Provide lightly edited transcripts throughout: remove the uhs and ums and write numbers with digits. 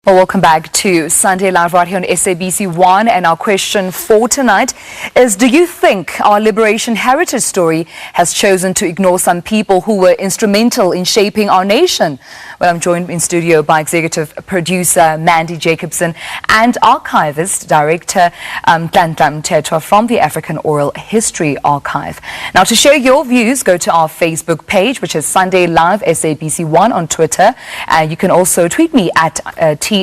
Well, welcome back to Sunday Live right here on SABC 1, and our question for tonight is, do you think our liberation heritage story has chosen to ignore some people who were instrumental in shaping our nation? Well, I'm joined in studio by executive producer Mandy, Jacobson, and archivist director Nhlanhla Mthethwa from the African Oral History Archive. Now, to share your views, go to our Facebook page, which is Sunday Live SABC 1 on Twitter. You can also tweet me at T_Mthethwa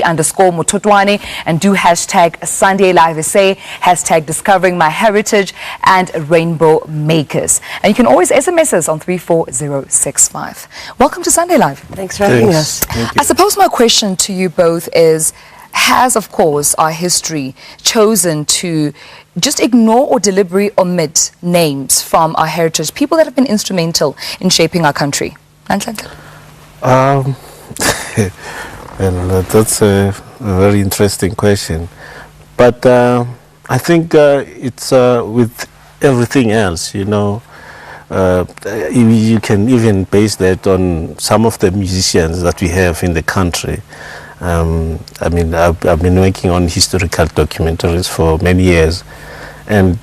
and do hashtag Sunday Live SA, hashtag Discovering My Heritage and Rainbow Makers. And you can always SMS us on 34065. Welcome to Sunday Live. Thanks for having us. I suppose my question to you both is, has, of course, our history chosen to just ignore or deliberately omit names from our heritage, people that have been instrumental in shaping our country? Well, that's a very interesting question. But I think it's with everything else, you know. You can even base that on some of the musicians that we have in the country. I mean, I've been working on historical documentaries for many years, and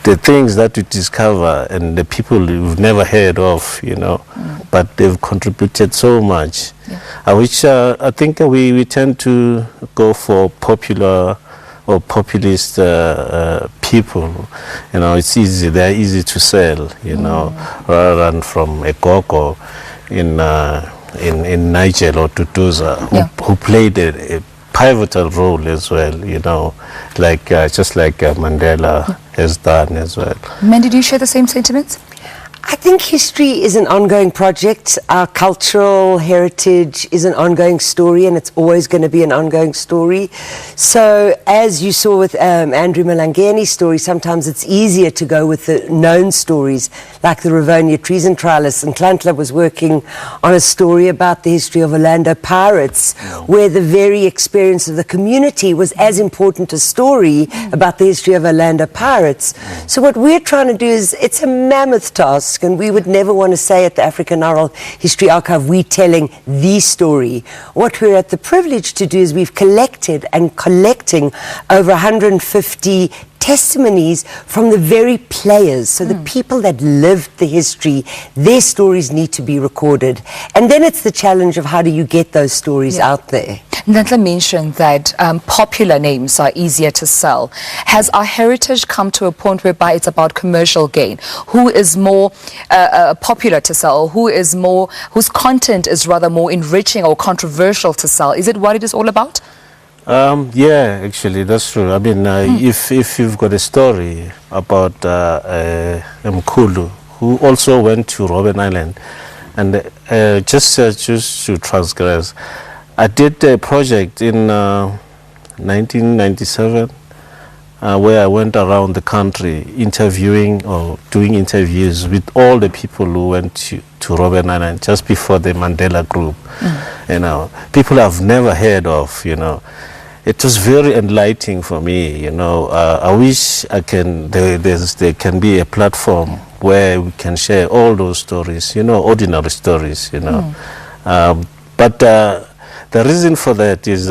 the things that we discover and the people we've never heard of, you know, but they've contributed so much. Yeah. I think we tend to go for popular or populist people. You know, it's easy, they're easy to sell, you know, rather than from a Gogo in Niger or Tutuza, who played a pivotal role as well, you know, like just like Mandela has done as well. Mandy, do you share the same sentiments? I think history is an ongoing project. Our cultural heritage is an ongoing story, and it's always going to be an ongoing story. So, as you saw with Andrew Nhlanhla's story, sometimes it's easier to go with the known stories, like the Rivonia treason trialists. And Nhlanhla was working on a story about the history of Orlando Pirates, where the very experience of the community was as important a story about the history of Orlando Pirates. So what we're trying to do is, it's a mammoth task, and we would never want to say at the African Oral History Archive, we're telling the story. What we're at the privilege to do is we've collected and collecting over 150 testimonies from the very players, so the people that lived the history, their stories need to be recorded. And then it's the challenge of how do you get those stories out there. Nhlanhla mentioned that popular names are easier to sell. Has our heritage come to a point whereby it's about commercial gain? Who is more popular to sell? Whose content is rather more enriching or controversial to sell? Is it what it is all about? Yeah, actually, that's true. I mean, if you've got a story about Mkhulu, who also went to Robben Island, and just to transgress, I did a project in 1997 where I went around the country interviewing or doing interviews with all the people who went to Robben Island just before the Mandela group. You know, people I've never heard of, you know. It was very enlightening for me, you know. I wish there can be a platform where we can share all those stories, you know, ordinary stories, you know. But the reason for that is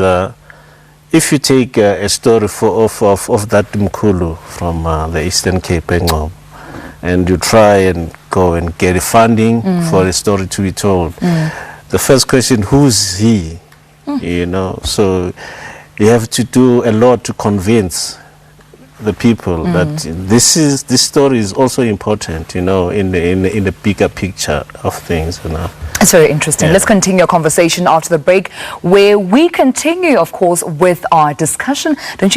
if you take a story of that Mkhulu from the Eastern Cape, and you try and go and get funding for a story to be told, the first question, who's he? You know, so you have to do a lot to convince the people that this story is also important, you know, in the bigger picture of things, you know. It's very interesting. Let's continue our conversation after the break, where we continue, of course, with our discussion. Don't you